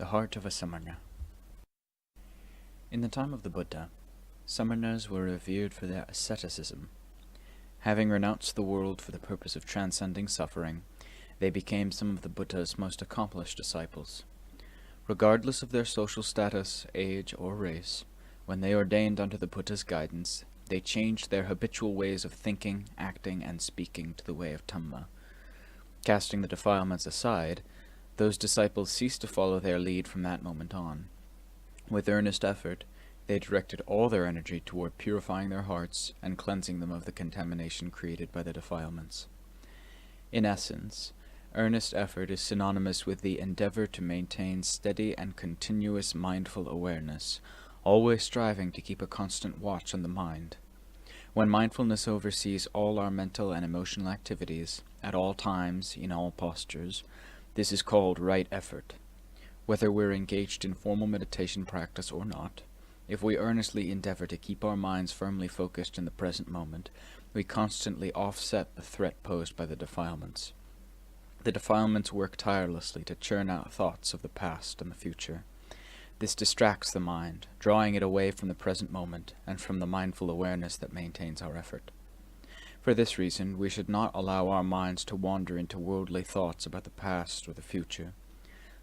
The heart of a Samana. In the time of the Buddha, Samanas were revered for their asceticism. Having renounced the world for the purpose of transcending suffering, they became some of the Buddha's most accomplished disciples. Regardless of their social status, age, or race, when they ordained under the Buddha's guidance, they changed their habitual ways of thinking, acting, and speaking to the way of Dhamma. Casting the defilements aside, those disciples ceased to follow their lead from that moment on. With earnest effort, they directed all their energy toward purifying their hearts and cleansing them of the contamination created by the defilements. In essence, earnest effort is synonymous with the endeavor to maintain steady and continuous mindful awareness, always striving to keep a constant watch on the mind. When mindfulness oversees all our mental and emotional activities, at all times, in all postures, this is called right effort. Whether we're engaged in formal meditation practice or not, if we earnestly endeavor to keep our minds firmly focused in the present moment, we constantly offset the threat posed by the defilements. The defilements work tirelessly to churn out thoughts of the past and the future. This distracts the mind, drawing it away from the present moment and from the mindful awareness that maintains our effort. For this reason, we should not allow our minds to wander into worldly thoughts about the past or the future.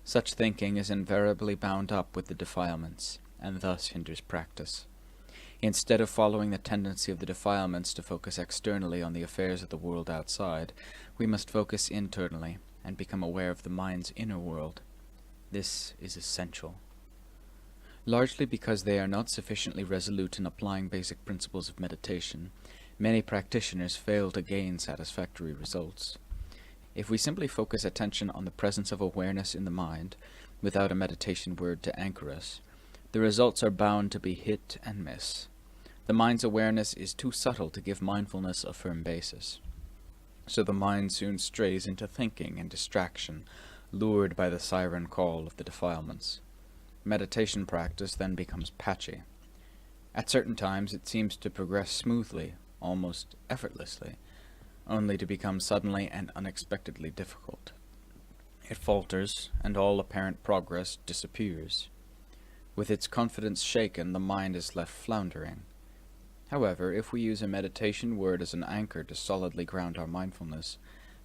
Such thinking is invariably bound up with the defilements, and thus hinders practice. Instead of following the tendency of the defilements to focus externally on the affairs of the world outside, we must focus internally and become aware of the mind's inner world. This is essential. Largely because they are not sufficiently resolute in applying basic principles of meditation, many practitioners fail to gain satisfactory results. If we simply focus attention on the presence of awareness in the mind, without a meditation word to anchor us, the results are bound to be hit and miss. The mind's awareness is too subtle to give mindfulness a firm basis. So the mind soon strays into thinking and distraction, lured by the siren call of the defilements. Meditation practice then becomes patchy. At certain times it seems to progress smoothly, almost effortlessly, only to become suddenly and unexpectedly difficult. It falters, and all apparent progress disappears. With its confidence shaken, the mind is left floundering. However, if we use a meditation word as an anchor to solidly ground our mindfulness,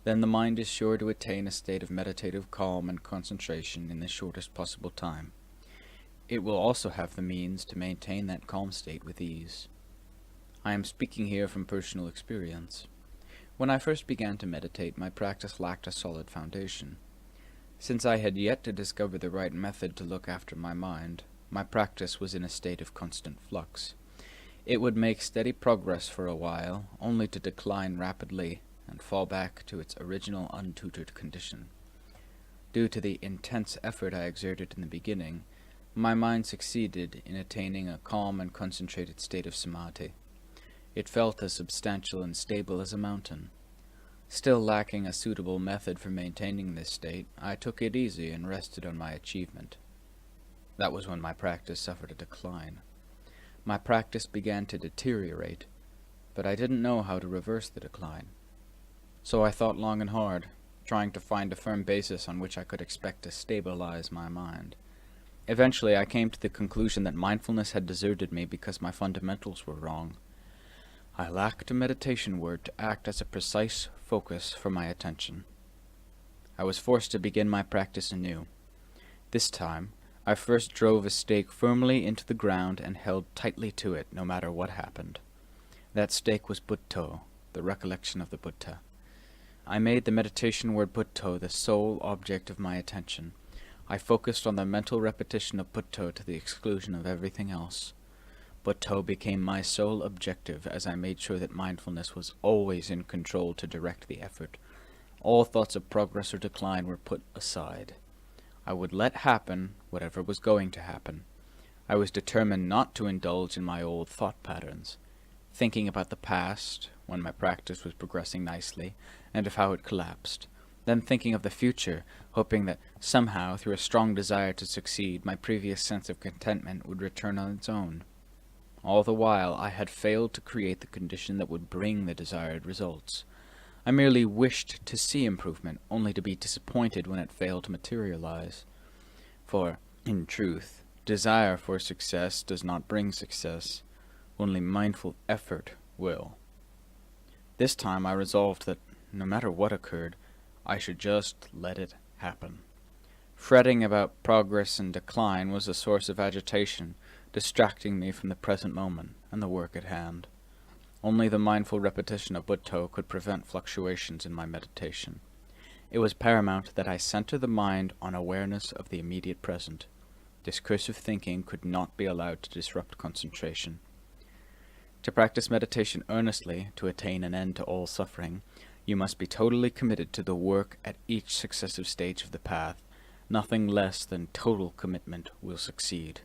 then the mind is sure to attain a state of meditative calm and concentration in the shortest possible time. It will also have the means to maintain that calm state with ease. I am speaking here from personal experience. When I first began to meditate, my practice lacked a solid foundation. Since I had yet to discover the right method to look after my mind, my practice was in a state of constant flux. It would make steady progress for a while, only to decline rapidly and fall back to its original untutored condition. Due to the intense effort I exerted in the beginning, my mind succeeded in attaining a calm and concentrated state of samadhi. It felt as substantial and stable as a mountain. Still lacking a suitable method for maintaining this state, I took it easy and rested on my achievement. That was when my practice suffered a decline. My practice began to deteriorate, but I didn't know how to reverse the decline. So I thought long and hard, trying to find a firm basis on which I could expect to stabilize my mind. Eventually I came to the conclusion that mindfulness had deserted me because my fundamentals were wrong. I lacked a meditation word to act as a precise focus for my attention. I was forced to begin my practice anew. This time, I first drove a stake firmly into the ground and held tightly to it no matter what happened. That stake was Buddho, the recollection of the Buddha. I made the meditation word Buddho the sole object of my attention. I focused on the mental repetition of Buddho to the exclusion of everything else. Buddho became my sole objective as I made sure that mindfulness was always in control to direct the effort. All thoughts of progress or decline were put aside. I would let happen whatever was going to happen. I was determined not to indulge in my old thought patterns, thinking about the past, when my practice was progressing nicely, and of how it collapsed, then thinking of the future, hoping that somehow, through a strong desire to succeed, my previous sense of contentment would return on its own. All the while, I had failed to create the condition that would bring the desired results. I merely wished to see improvement, only to be disappointed when it failed to materialize. For In truth, desire for success does not bring success, only mindful effort will. This time I resolved that, no matter what occurred, I should just let it happen. Fretting about progress and decline was a source of agitation, distracting me from the present moment and the work at hand. Only the mindful repetition of Buddho could prevent fluctuations in my meditation. It was paramount that I center the mind on awareness of the immediate present. Discursive thinking could not be allowed to disrupt concentration. To practice meditation earnestly, to attain an end to all suffering, you must be totally committed to the work at each successive stage of the path. Nothing less than total commitment will succeed.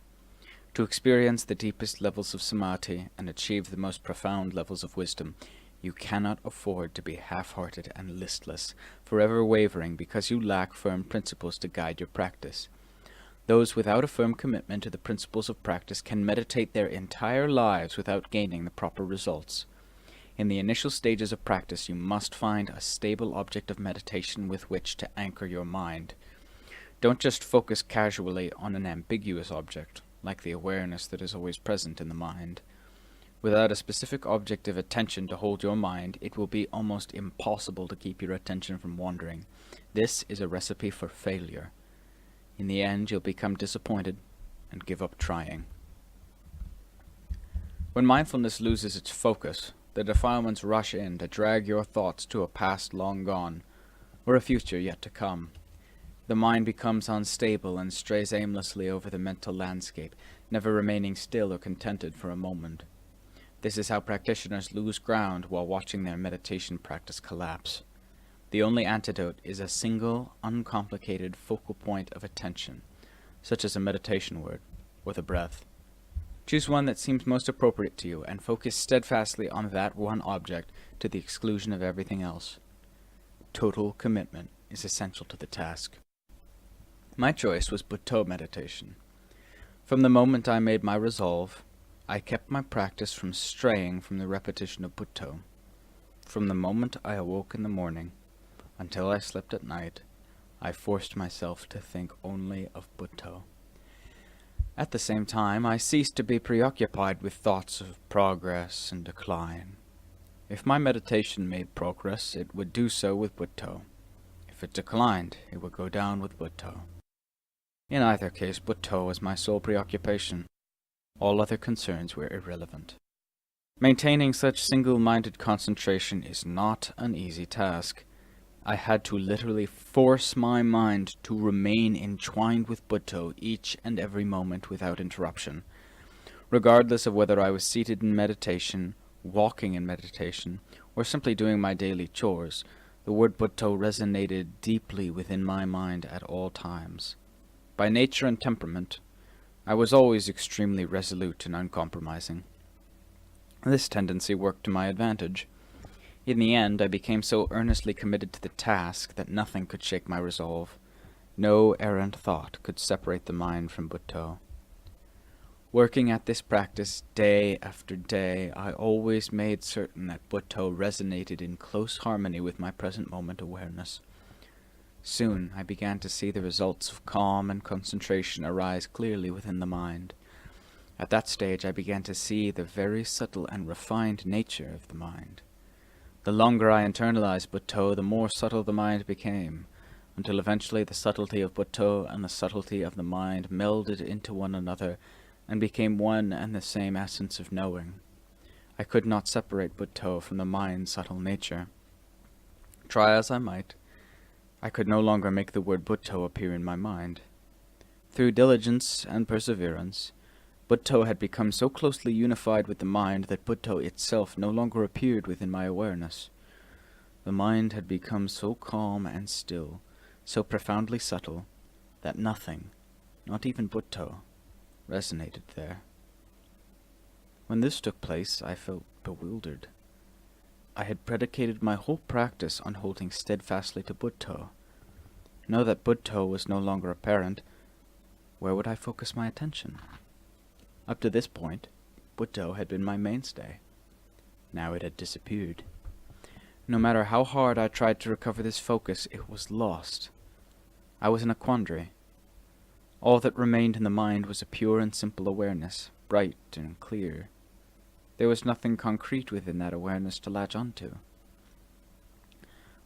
To experience the deepest levels of samadhi and achieve the most profound levels of wisdom, you cannot afford to be half-hearted and listless, forever wavering because you lack firm principles to guide your practice. Those without a firm commitment to the principles of practice can meditate their entire lives without gaining the proper results. In the initial stages of practice, you must find a stable object of meditation with which to anchor your mind. Don't just focus casually on an ambiguous object, like the awareness that is always present in the mind. Without a specific object of attention to hold your mind, it will be almost impossible to keep your attention from wandering. This is a recipe for failure. In the end, you'll become disappointed and give up trying. When mindfulness loses its focus, the defilements rush in to drag your thoughts to a past long gone, or a future yet to come. The mind becomes unstable and strays aimlessly over the mental landscape, never remaining still or contented for a moment. This is how practitioners lose ground while watching their meditation practice collapse. The only antidote is a single, uncomplicated focal point of attention, such as a meditation word, or the breath. Choose one that seems most appropriate to you, and focus steadfastly on that one object to the exclusion of everything else. Total commitment is essential to the task. My choice was Buddho meditation. From the moment I made my resolve, I kept my practice from straying from the repetition of Buddho. From the moment I awoke in the morning, until I slept at night, I forced myself to think only of Buddho. At the same time, I ceased to be preoccupied with thoughts of progress and decline. If my meditation made progress, it would do so with Buddho. If it declined, it would go down with Buddho. In either case, Buddho was my sole preoccupation. All other concerns were irrelevant. Maintaining such single-minded concentration is not an easy task. I had to literally force my mind to remain entwined with Buddho each and every moment without interruption. Regardless of whether I was seated in meditation, walking in meditation, or simply doing my daily chores, the word Buddho resonated deeply within my mind at all times. By nature and temperament, I was always extremely resolute and uncompromising. This tendency worked to my advantage. In the end, I became so earnestly committed to the task that nothing could shake my resolve. No errant thought could separate the mind from Buddho. Working at this practice day after day, I always made certain that Buddho resonated in close harmony with my present moment awareness. Soon I began to see the results of calm and concentration arise clearly within the mind. At that stage I began to see the very subtle and refined nature of the mind. The longer I internalized Buddho, the more subtle the mind became, until eventually the subtlety of Buddho and the subtlety of the mind melded into one another and became one and the same essence of knowing. I could not separate Buddho from the mind's subtle nature. Try as I might, I could no longer make the word Buddho appear in my mind. Through diligence and perseverance, Buddho had become so closely unified with the mind that Buddho itself no longer appeared within my awareness. The mind had become so calm and still, so profoundly subtle, that nothing, not even Buddho, resonated there. When this took place, I felt bewildered. I had predicated my whole practice on holding steadfastly to Buddho. Now that Buddho was no longer apparent, where would I focus my attention? Up to this point, Buddho had been my mainstay. Now it had disappeared. No matter how hard I tried to recover this focus, it was lost. I was in a quandary. All that remained in the mind was a pure and simple awareness, bright and clear. There was nothing concrete within that awareness to latch onto.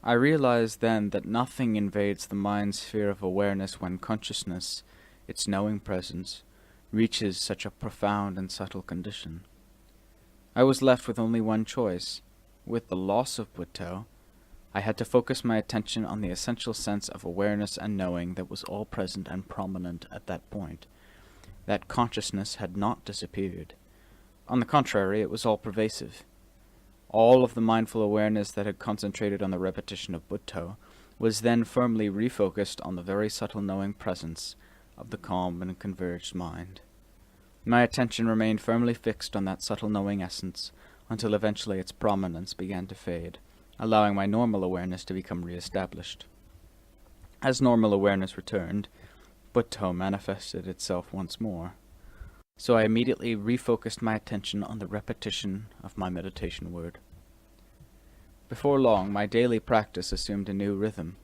I realized then that nothing invades the mind's sphere of awareness when consciousness, its knowing presence, reaches such a profound and subtle condition. I was left with only one choice. With the loss of Buddha, I had to focus my attention on the essential sense of awareness and knowing that was all present and prominent at that point. That consciousness had not disappeared. On the contrary, it was all pervasive. All of the mindful awareness that had concentrated on the repetition of Buddha was then firmly refocused on the very subtle knowing presence of the calm and converged mind. My attention remained firmly fixed on that subtle knowing essence until eventually its prominence began to fade, allowing my normal awareness to become re-established. As normal awareness returned, Buddha manifested itself once more. So I immediately refocused my attention on the repetition of my meditation word. Before long, my daily practice assumed a new rhythm.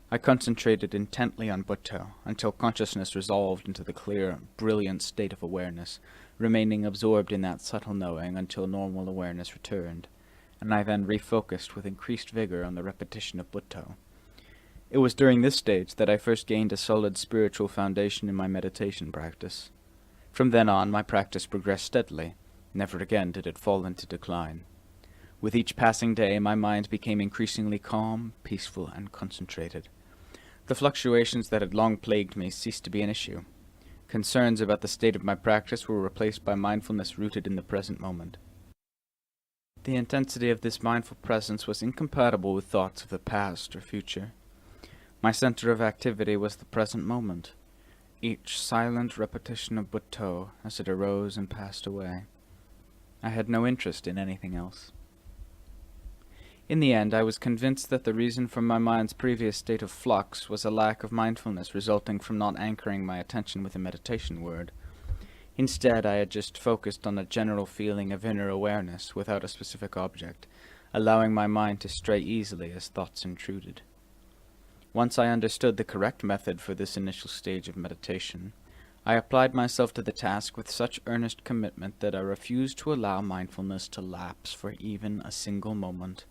I concentrated intently on Buddha until consciousness resolved into the clear, brilliant state of awareness, remaining absorbed in that subtle knowing until normal awareness returned, and I then refocused with increased vigor on the repetition of Buddha. It was during this stage that I first gained a solid spiritual foundation in my meditation practice. From then on, my practice progressed steadily. Never again did it fall into decline. With each passing day, my mind became increasingly calm, peaceful, and concentrated. The fluctuations that had long plagued me ceased to be an issue. Concerns about the state of my practice were replaced by mindfulness rooted in the present moment. The intensity of this mindful presence was incompatible with thoughts of the past or future. My center of activity was the present moment, each silent repetition of Buddha as it arose and passed away. I had no interest in anything else. In the end, I was convinced that the reason for my mind's previous state of flux was a lack of mindfulness resulting from not anchoring my attention with a meditation word. Instead, I had just focused on a general feeling of inner awareness without a specific object, allowing my mind to stray easily as thoughts intruded. Once I understood the correct method for this initial stage of meditation, I applied myself to the task with such earnest commitment that I refused to allow mindfulness to lapse for even a single moment.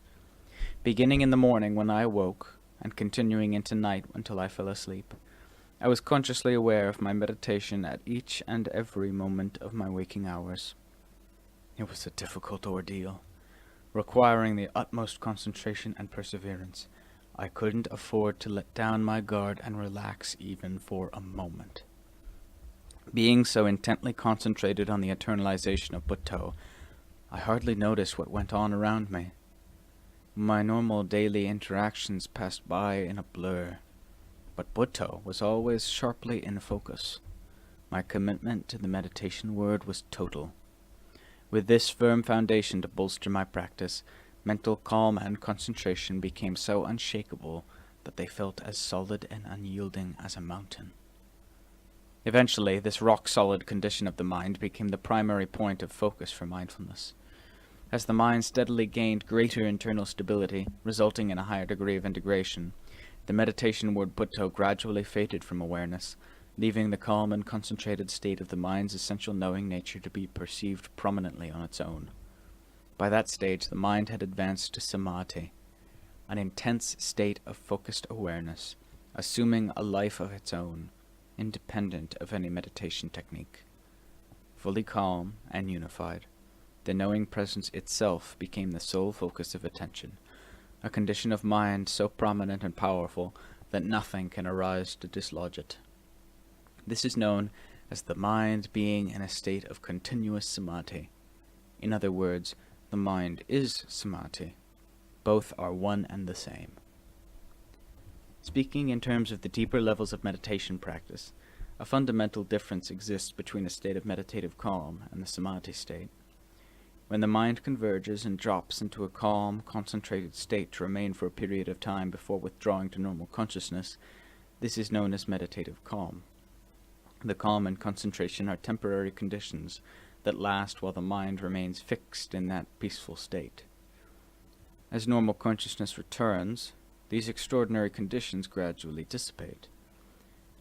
Beginning in the morning when I awoke, and continuing into night until I fell asleep, I was consciously aware of my meditation at each and every moment of my waking hours. It was a difficult ordeal, requiring the utmost concentration and perseverance. I couldn't afford to let down my guard and relax even for a moment. Being so intently concentrated on the internalization of Buddha, I hardly noticed what went on around me. My normal daily interactions passed by in a blur, but Buddha was always sharply in focus. My commitment to the meditation word was total. With this firm foundation to bolster my practice, mental calm and concentration became so unshakable that they felt as solid and unyielding as a mountain. Eventually, this rock-solid condition of the mind became the primary point of focus for mindfulness. As the mind steadily gained greater internal stability, resulting in a higher degree of integration, the meditation word Buddha gradually faded from awareness, leaving the calm and concentrated state of the mind's essential knowing nature to be perceived prominently on its own. By that stage, the mind had advanced to samadhi, an intense state of focused awareness, assuming a life of its own, independent of any meditation technique. Fully calm and unified, the knowing presence itself became the sole focus of attention, a condition of mind so prominent and powerful that nothing can arise to dislodge it. This is known as the mind being in a state of continuous samadhi. In other words, the mind is samadhi. Both are one and the same. Speaking in terms of the deeper levels of meditation practice, a fundamental difference exists between a state of meditative calm and the samadhi state. When the mind converges and drops into a calm, concentrated state to remain for a period of time before withdrawing to normal consciousness, this is known as meditative calm. The calm and concentration are temporary conditions that last while the mind remains fixed in that peaceful state. As normal consciousness returns, these extraordinary conditions gradually dissipate.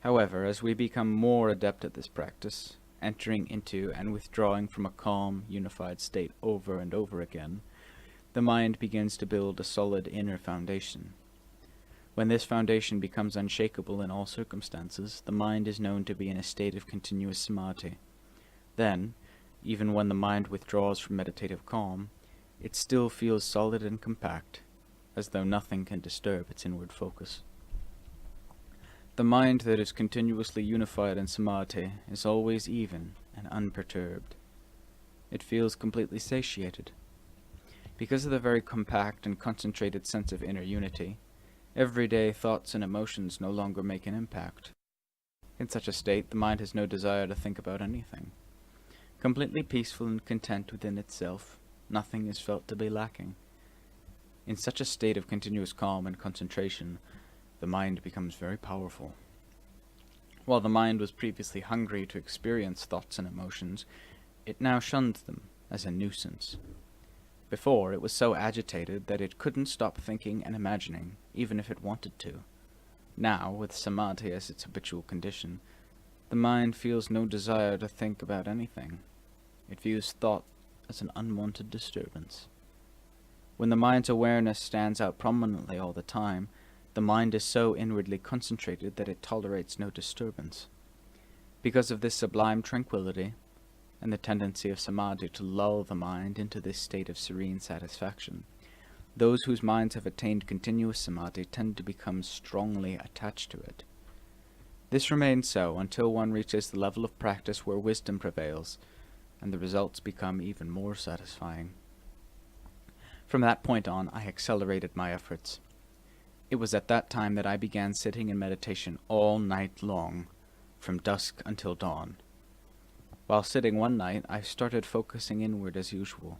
However, as we become more adept at this practice, entering into and withdrawing from a calm, unified state over and over again, the mind begins to build a solid inner foundation. When this foundation becomes unshakable in all circumstances, the mind is known to be in a state of continuous samadhi. Then, even when the mind withdraws from meditative calm, it still feels solid and compact, as though nothing can disturb its inward focus. The mind that is continuously unified in samadhi is always even and unperturbed. It feels completely satiated. Because of the very compact and concentrated sense of inner unity, everyday thoughts and emotions no longer make an impact. In such a state, the mind has no desire to think about anything. Completely peaceful and content within itself, nothing is felt to be lacking. In such a state of continuous calm and concentration, the mind becomes very powerful. While the mind was previously hungry to experience thoughts and emotions, it now shunned them as a nuisance. Before, it was so agitated that it couldn't stop thinking and imagining, even if it wanted to. Now, with samadhi as its habitual condition, the mind feels no desire to think about anything. It views thought as an unwanted disturbance. When the mind's awareness stands out prominently all the time, the mind is so inwardly concentrated that it tolerates no disturbance. Because of this sublime tranquility, and the tendency of samadhi to lull the mind into this state of serene satisfaction, those whose minds have attained continuous samadhi tend to become strongly attached to it. This remains so until one reaches the level of practice where wisdom prevails, and the results become even more satisfying. From that point on, I accelerated my efforts. It was at that time that I began sitting in meditation all night long, from dusk until dawn. While sitting one night, I started focusing inward as usual.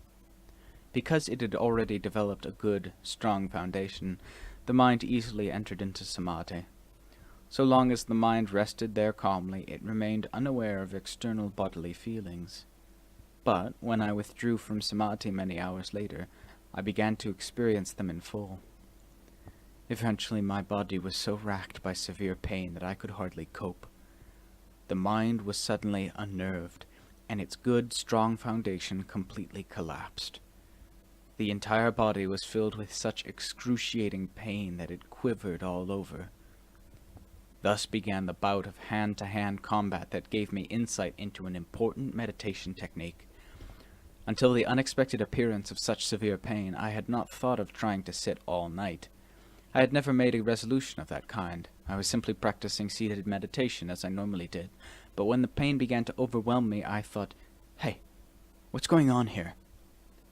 Because it had already developed a good, strong foundation, the mind easily entered into samadhi. So long as the mind rested there calmly, it remained unaware of external bodily feelings. But when I withdrew from samadhi many hours later, I began to experience them in full. Eventually my body was so racked by severe pain that I could hardly cope. The mind was suddenly unnerved, and its good, strong foundation completely collapsed. The entire body was filled with such excruciating pain that it quivered all over. Thus began the bout of hand-to-hand combat that gave me insight into an important meditation technique. Until the unexpected appearance of such severe pain, I had not thought of trying to sit all night. I had never made a resolution of that kind. I was simply practicing seated meditation as I normally did. But when the pain began to overwhelm me, I thought, "Hey, what's going on here?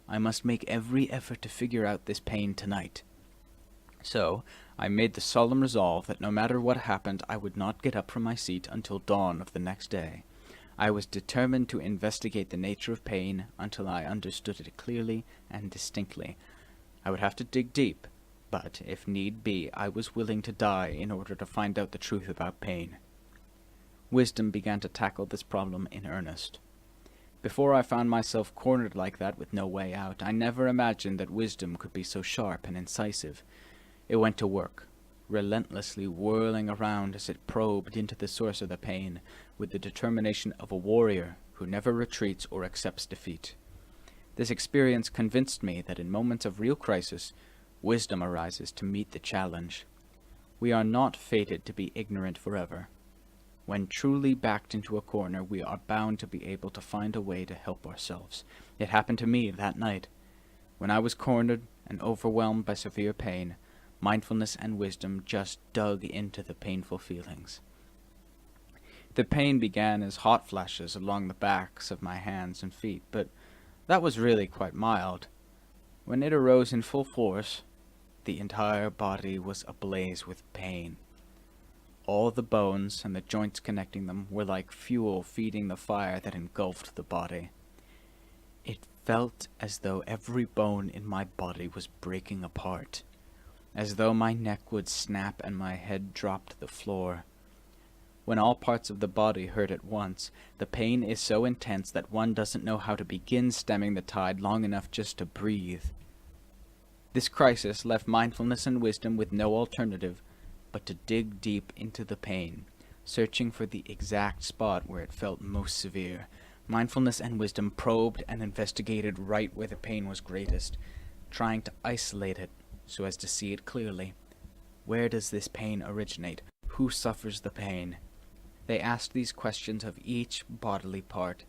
I must make every effort to figure out this pain tonight." So, I made the solemn resolve that no matter what happened, I would not get up from my seat until dawn of the next day. I was determined to investigate the nature of pain until I understood it clearly and distinctly. I would have to dig deep, but, if need be, I was willing to die in order to find out the truth about pain. Wisdom began to tackle this problem in earnest. Before I found myself cornered like that with no way out, I never imagined that wisdom could be so sharp and incisive. It went to work, relentlessly whirling around as it probed into the source of the pain, with the determination of a warrior who never retreats or accepts defeat. This experience convinced me that in moments of real crisis, wisdom arises to meet the challenge. We are not fated to be ignorant forever. When truly backed into a corner, we are bound to be able to find a way to help ourselves. It happened to me that night. When I was cornered and overwhelmed by severe pain, mindfulness and wisdom just dug into the painful feelings. The pain began as hot flashes along the backs of my hands and feet, but that was really quite mild. When it arose in full force, the entire body was ablaze with pain. All the bones and the joints connecting them were like fuel feeding the fire that engulfed the body. It felt as though every bone in my body was breaking apart, as though my neck would snap and my head drop to the floor. When all parts of the body hurt at once, the pain is so intense that one doesn't know how to begin stemming the tide long enough just to breathe. This crisis left mindfulness and wisdom with no alternative but to dig deep into the pain, searching for the exact spot where it felt most severe. Mindfulness and wisdom probed and investigated right where the pain was greatest, trying to isolate it so as to see it clearly. Where does this pain originate? Who suffers the pain? They asked these questions of each bodily part,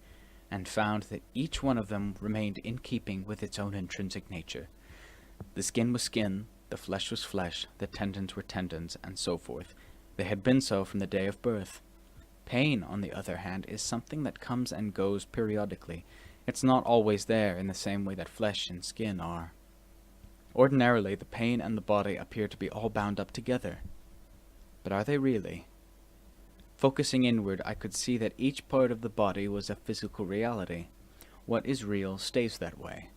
and found that each one of them remained in keeping with its own intrinsic nature. The skin was skin, the flesh was flesh, the tendons were tendons, and so forth. They had been so from the day of birth. Pain, on the other hand, is something that comes and goes periodically. It's not always there in the same way that flesh and skin are. Ordinarily, the pain and the body appear to be all bound up together. But are they really? Focusing inward, I could see that each part of the body was a physical reality. What is real stays that way.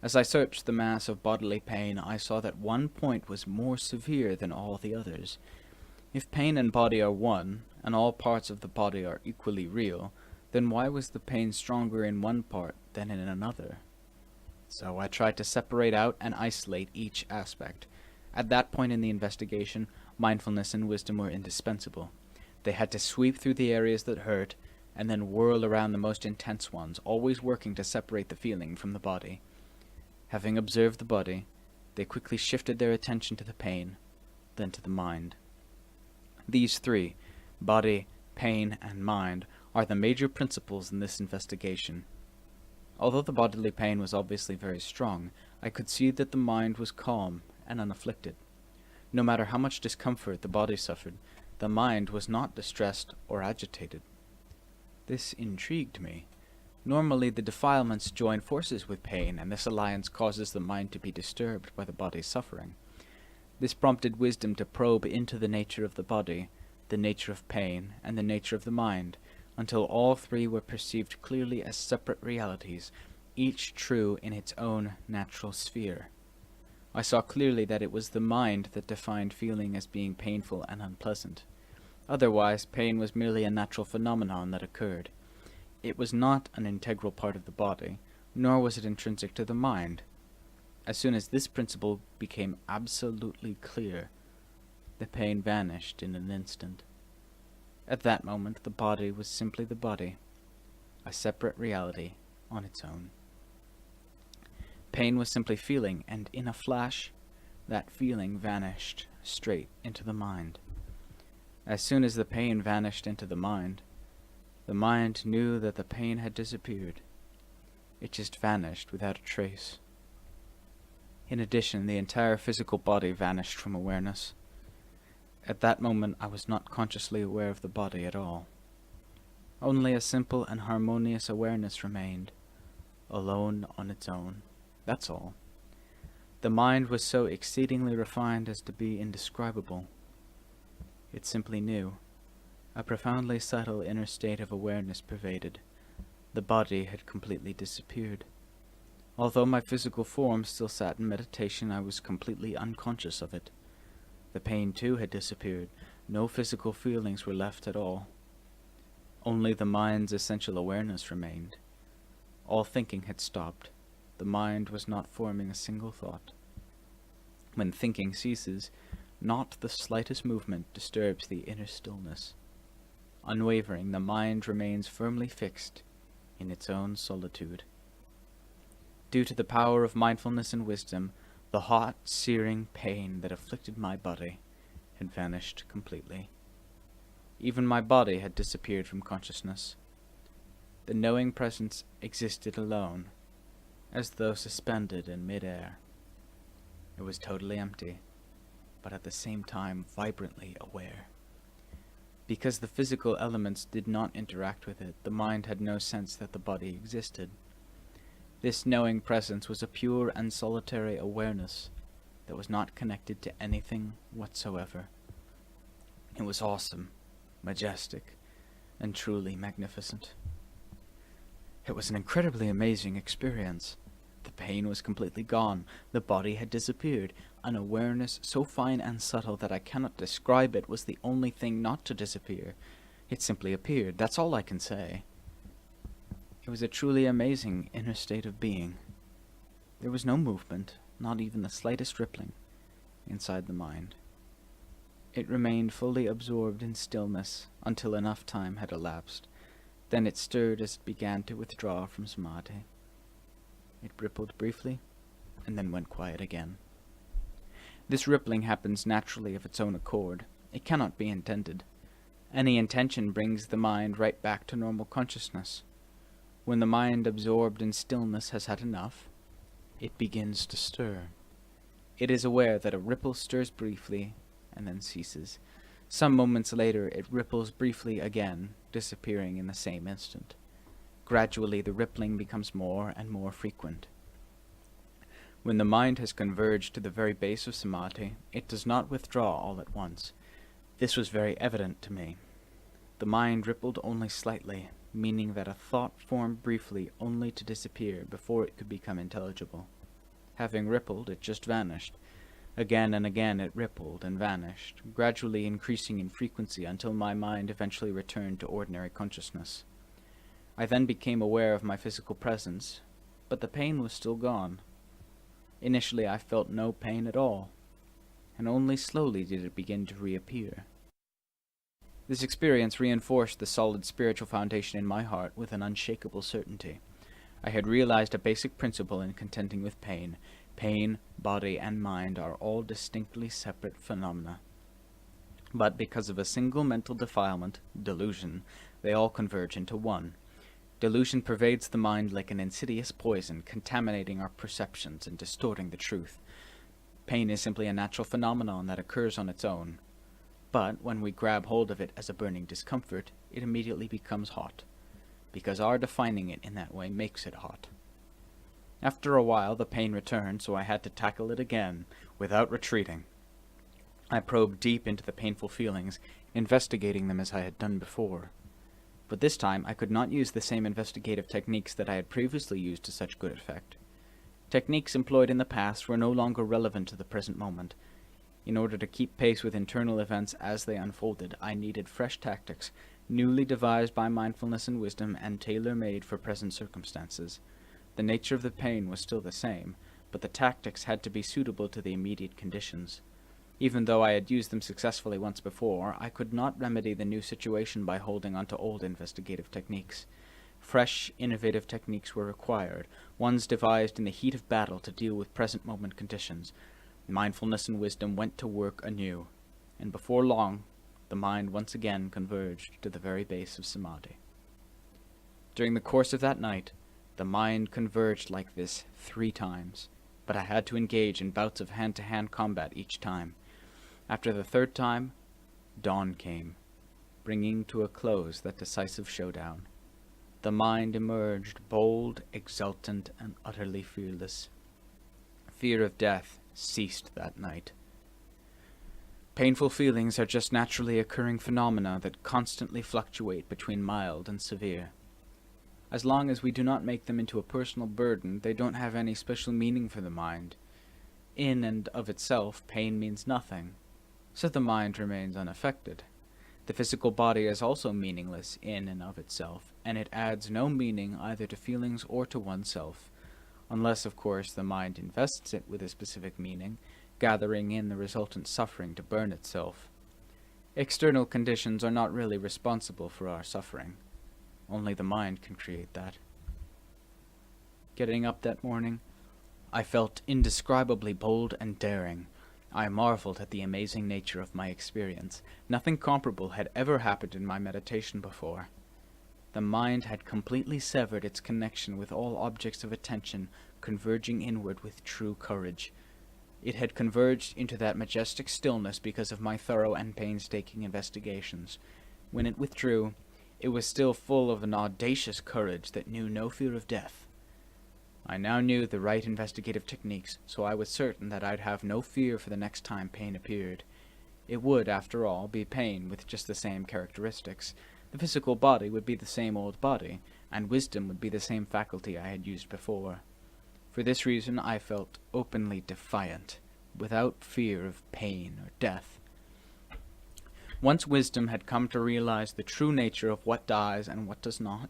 As I searched the mass of bodily pain, I saw that one point was more severe than all the others. If pain and body are one, and all parts of the body are equally real, then why was the pain stronger in one part than in another? So I tried to separate out and isolate each aspect. At that point in the investigation, mindfulness and wisdom were indispensable. They had to sweep through the areas that hurt, and then whirl around the most intense ones, always working to separate the feeling from the body. Having observed the body, they quickly shifted their attention to the pain, then to the mind. These three, body, pain, and mind, are the major principles in this investigation. Although the bodily pain was obviously very strong, I could see that the mind was calm and unafflicted. No matter how much discomfort the body suffered, the mind was not distressed or agitated. This intrigued me. Normally the defilements join forces with pain, and this alliance causes the mind to be disturbed by the body's suffering. This prompted wisdom to probe into the nature of the body, the nature of pain, and the nature of the mind, until all three were perceived clearly as separate realities, each true in its own natural sphere. I saw clearly that it was the mind that defined feeling as being painful and unpleasant. Otherwise, pain was merely a natural phenomenon that occurred. It was not an integral part of the body, nor was it intrinsic to the mind. As soon as this principle became absolutely clear, the pain vanished in an instant. At that moment, the body was simply the body, a separate reality on its own. Pain was simply feeling, and in a flash, that feeling vanished straight into the mind. As soon as the pain vanished into the mind knew that the pain had disappeared. It just vanished without a trace. In addition, the entire physical body vanished from awareness. At that moment, I was not consciously aware of the body at all. Only a simple and harmonious awareness remained, alone on its own. That's all. The mind was so exceedingly refined as to be indescribable. It simply knew. A profoundly subtle inner state of awareness pervaded. The body had completely disappeared. Although my physical form still sat in meditation, I was completely unconscious of it. The pain, too, had disappeared. No physical feelings were left at all. Only the mind's essential awareness remained. All thinking had stopped. The mind was not forming a single thought. When thinking ceases, not the slightest movement disturbs the inner stillness. Unwavering, the mind remains firmly fixed in its own solitude. Due to the power of mindfulness and wisdom, the hot, searing pain that afflicted my body had vanished completely. Even my body had disappeared from consciousness. The knowing presence existed alone, as though suspended in mid-air. It was totally empty, but at the same time vibrantly aware. Because the physical elements did not interact with it, the mind had no sense that the body existed. This knowing presence was a pure and solitary awareness that was not connected to anything whatsoever. It was awesome, majestic, and truly magnificent. It was an incredibly amazing experience. The pain was completely gone. The body had disappeared. An awareness so fine and subtle that I cannot describe it was the only thing not to disappear. It simply appeared. That's all I can say. It was a truly amazing inner state of being. There was no movement, not even the slightest rippling, inside the mind. It remained fully absorbed in stillness until enough time had elapsed. Then it stirred as it began to withdraw from samadhi. It rippled briefly, and then went quiet again. This rippling happens naturally of its own accord. It cannot be intended. Any intention brings the mind right back to normal consciousness. When the mind absorbed in stillness has had enough, it begins to stir. It is aware that a ripple stirs briefly and then ceases. Some moments later it ripples briefly again, disappearing in the same instant. Gradually the rippling becomes more and more frequent. When the mind has converged to the very base of samadhi, it does not withdraw all at once. This was very evident to me. The mind rippled only slightly, meaning that a thought formed briefly only to disappear before it could become intelligible. Having rippled, it just vanished. Again and again it rippled and vanished, gradually increasing in frequency until my mind eventually returned to ordinary consciousness. I then became aware of my physical presence, but the pain was still gone. Initially I felt no pain at all, and only slowly did it begin to reappear. This experience reinforced the solid spiritual foundation in my heart with an unshakable certainty. I had realized a basic principle in contending with pain. Pain, body, and mind are all distinctly separate phenomena. But because of a single mental defilement, delusion, they all converge into one. Delusion pervades the mind like an insidious poison, contaminating our perceptions and distorting the truth. Pain is simply a natural phenomenon that occurs on its own. But when we grab hold of it as a burning discomfort, it immediately becomes hot, because our defining it in that way makes it hot. After a while the pain returned, so I had to tackle it again, without retreating. I probed deep into the painful feelings, investigating them as I had done before. But this time I could not use the same investigative techniques that I had previously used to such good effect. Techniques employed in the past were no longer relevant to the present moment. In order to keep pace with internal events as they unfolded, I needed fresh tactics, newly devised by mindfulness and wisdom and tailor-made for present circumstances. The nature of the pain was still the same, but the tactics had to be suitable to the immediate conditions. Even though I had used them successfully once before, I could not remedy the new situation by holding on to old investigative techniques. Fresh, innovative techniques were required, ones devised in the heat of battle to deal with present moment conditions. Mindfulness and wisdom went to work anew, and before long, the mind once again converged to the very base of samadhi. During the course of that night, the mind converged like this 3 times, but I had to engage in bouts of hand-to-hand combat each time. After the 3rd time, dawn came, bringing to a close that decisive showdown. The mind emerged bold, exultant, and utterly fearless. Fear of death ceased that night. Painful feelings are just naturally occurring phenomena that constantly fluctuate between mild and severe. As long as we do not make them into a personal burden, they don't have any special meaning for the mind. In and of itself, pain means nothing, so the mind remains unaffected. The physical body is also meaningless in and of itself, and it adds no meaning either to feelings or to oneself, unless, of course, the mind invests it with a specific meaning, gathering in the resultant suffering to burn itself. External conditions are not really responsible for our suffering. Only the mind can create that. Getting up that morning, I felt indescribably bold and daring. I marveled at the amazing nature of my experience. Nothing comparable had ever happened in my meditation before. The mind had completely severed its connection with all objects of attention, converging inward with true courage. It had converged into that majestic stillness because of my thorough and painstaking investigations. When it withdrew, it was still full of an audacious courage that knew no fear of death. I now knew the right investigative techniques, so I was certain that I'd have no fear for the next time pain appeared. It would, after all, be pain with just the same characteristics. The physical body would be the same old body, and wisdom would be the same faculty I had used before. For this reason I felt openly defiant, without fear of pain or death. Once wisdom had come to realize the true nature of what dies and what does not,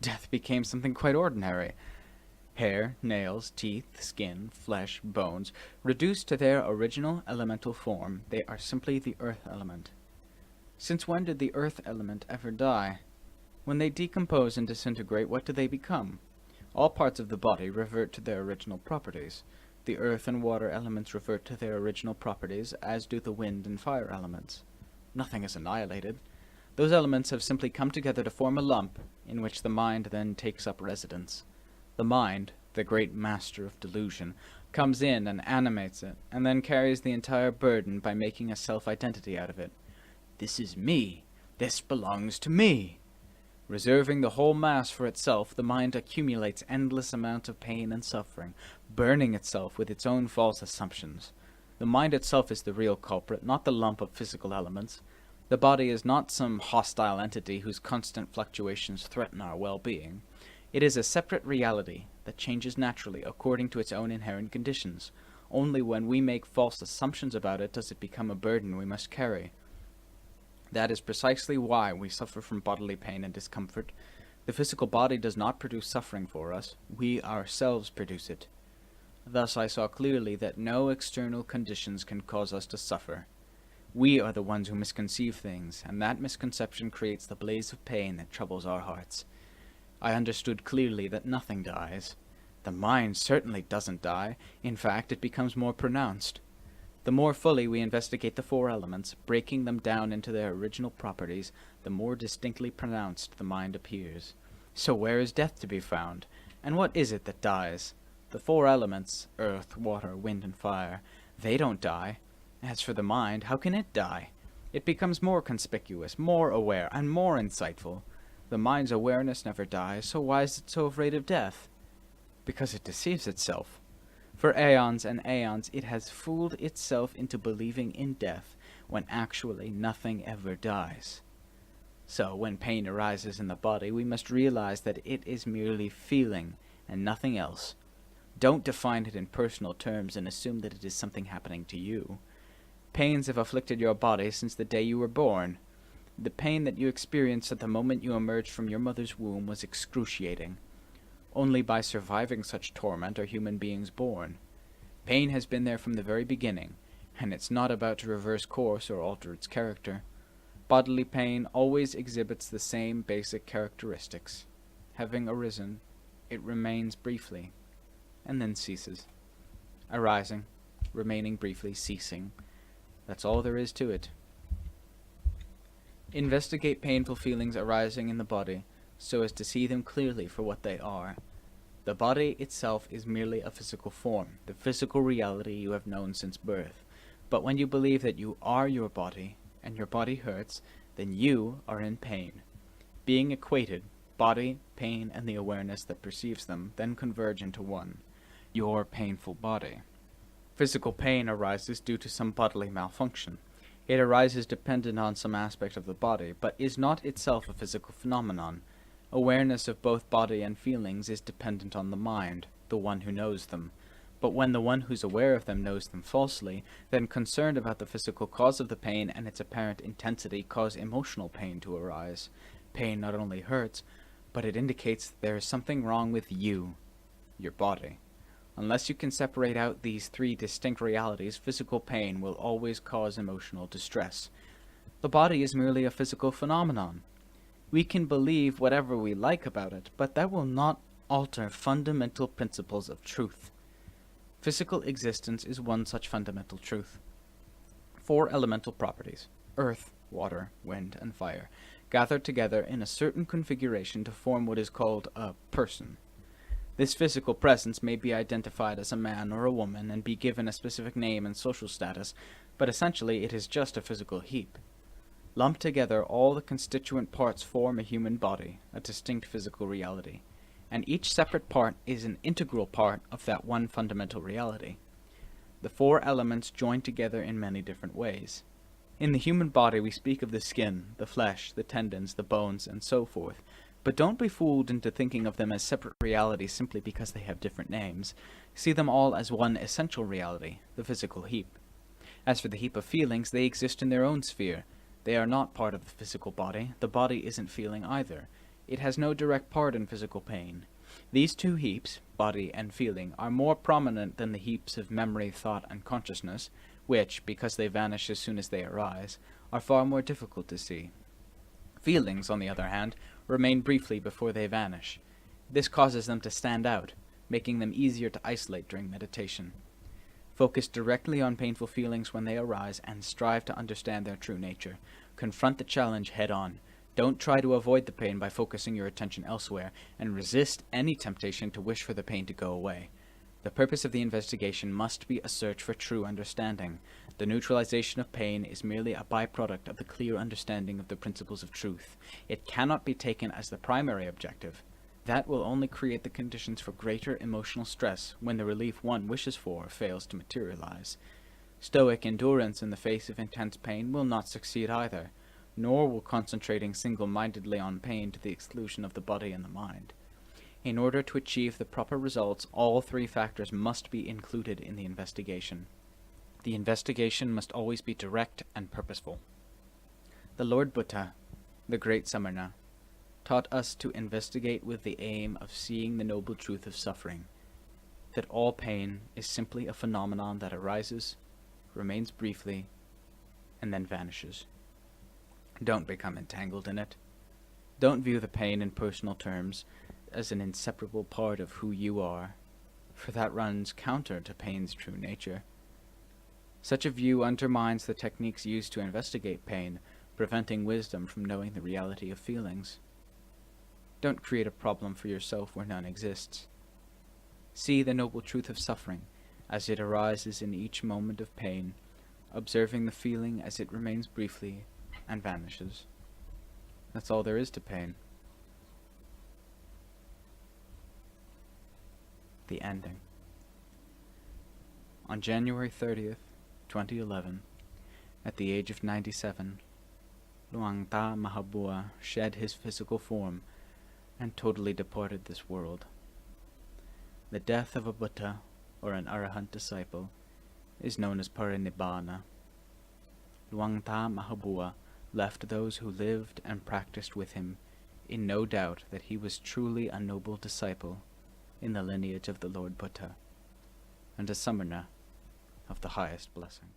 death became something quite ordinary. Hair, nails, teeth, skin, flesh, bones, reduced to their original elemental form, they are simply the earth element. Since when did the earth element ever die? When they decompose and disintegrate, what do they become? All parts of the body revert to their original properties. The earth and water elements revert to their original properties, as do the wind and fire elements. Nothing is annihilated. Those elements have simply come together to form a lump, in which the mind then takes up residence. The mind, the great master of delusion, comes in and animates it, and then carries the entire burden by making a self-identity out of it. This is me. This belongs to me. Reserving the whole mass for itself, the mind accumulates endless amounts of pain and suffering, burning itself with its own false assumptions. The mind itself is the real culprit, not the lump of physical elements. The body is not some hostile entity whose constant fluctuations threaten our well-being. It is a separate reality that changes naturally according to its own inherent conditions. Only when we make false assumptions about it does it become a burden we must carry. That is precisely why we suffer from bodily pain and discomfort. The physical body does not produce suffering for us. We ourselves produce it. Thus I saw clearly that no external conditions can cause us to suffer. We are the ones who misconceive things, and that misconception creates the blaze of pain that troubles our hearts. I understood clearly that nothing dies. The mind certainly doesn't die. In fact, it becomes more pronounced. The more fully we investigate the four elements, breaking them down into their original properties, the more distinctly pronounced the mind appears. So where is death to be found? And what is it that dies? The four elements, earth, water, wind, and fire, they don't die. As for the mind, how can it die? It becomes more conspicuous, more aware, and more insightful. The mind's awareness never dies, so why is it so afraid of death? Because it deceives itself. For aeons and aeons it has fooled itself into believing in death, when actually nothing ever dies. So when pain arises in the body, we must realize that it is merely feeling, and nothing else. Don't define it in personal terms and assume that it is something happening to you. Pains have afflicted your body since the day you were born. The pain that you experienced at the moment you emerged from your mother's womb was excruciating. Only by surviving such torment are human beings born. Pain has been there from the very beginning, and it's not about to reverse course or alter its character. Bodily pain always exhibits the same basic characteristics. Having arisen, it remains briefly, and then ceases. Arising, remaining briefly, ceasing. That's all there is to it. Investigate painful feelings arising in the body, so as to see them clearly for what they are. The body itself is merely a physical form, the physical reality you have known since birth. But when you believe that you are your body, and your body hurts, then you are in pain. Being equated, body, pain, and the awareness that perceives them then converge into one, your painful body. Physical pain arises due to some bodily malfunction. It arises dependent on some aspect of the body, but is not itself a physical phenomenon. Awareness of both body and feelings is dependent on the mind, the one who knows them. But when the one who's aware of them knows them falsely, then concern about the physical cause of the pain and its apparent intensity cause emotional pain to arise. Pain not only hurts, but it indicates that there is something wrong with you, your body. Unless you can separate out these three distinct realities, physical pain will always cause emotional distress. The body is merely a physical phenomenon. We can believe whatever we like about it, but that will not alter fundamental principles of truth. Physical existence is one such fundamental truth. Four elemental properties, earth, water, wind, and fire, gathered together in a certain configuration to form what is called a person. This physical presence may be identified as a man or a woman and be given a specific name and social status, but essentially it is just a physical heap. Lumped together, all the constituent parts form a human body, a distinct physical reality, and each separate part is an integral part of that one fundamental reality. The four elements join together in many different ways. In the human body we speak of the skin, the flesh, the tendons, the bones, and so forth, but don't be fooled into thinking of them as separate realities simply because they have different names. See them all as one essential reality, the physical heap. As for the heap of feelings, they exist in their own sphere. They are not part of the physical body. The body isn't feeling either. It has no direct part in physical pain. These two heaps, body and feeling, are more prominent than the heaps of memory, thought, and consciousness, which, because they vanish as soon as they arise, are far more difficult to see. Feelings, on the other hand, remain briefly before they vanish. This causes them to stand out, making them easier to isolate during meditation. Focus directly on painful feelings when they arise and strive to understand their true nature. Confront the challenge head-on. Don't try to avoid the pain by focusing your attention elsewhere, and resist any temptation to wish for the pain to go away. The purpose of the investigation must be a search for true understanding. The neutralization of pain is merely a byproduct of the clear understanding of the principles of truth. It cannot be taken as the primary objective. That will only create the conditions for greater emotional stress when the relief one wishes for fails to materialize. Stoic endurance in the face of intense pain will not succeed either, nor will concentrating single-mindedly on pain to the exclusion of the body and the mind. In order to achieve the proper results, all three factors must be included in the investigation. The investigation must always be direct and purposeful. The Lord Buddha, the great Samana, taught us to investigate with the aim of seeing the noble truth of suffering, that all pain is simply a phenomenon that arises, remains briefly, and then vanishes. Don't become entangled in it. Don't view the pain in personal terms as an inseparable part of who you are, for that runs counter to pain's true nature. Such a view undermines the techniques used to investigate pain, preventing wisdom from knowing the reality of feelings. Don't create a problem for yourself where none exists. See the noble truth of suffering as it arises in each moment of pain, observing the feeling as it remains briefly and vanishes. That's all there is to pain. The ending. On January 30th, 2011, at the age of 97, Ajaan Mahā Boowa shed his physical form and totally departed this world. The death of a Buddha, or an Arahant disciple, is known as Parinibbāna. Ajaan Mahā Boowa left those who lived and practiced with him in no doubt that he was truly a noble disciple in the lineage of the Lord Buddha, and a samana of the highest blessing.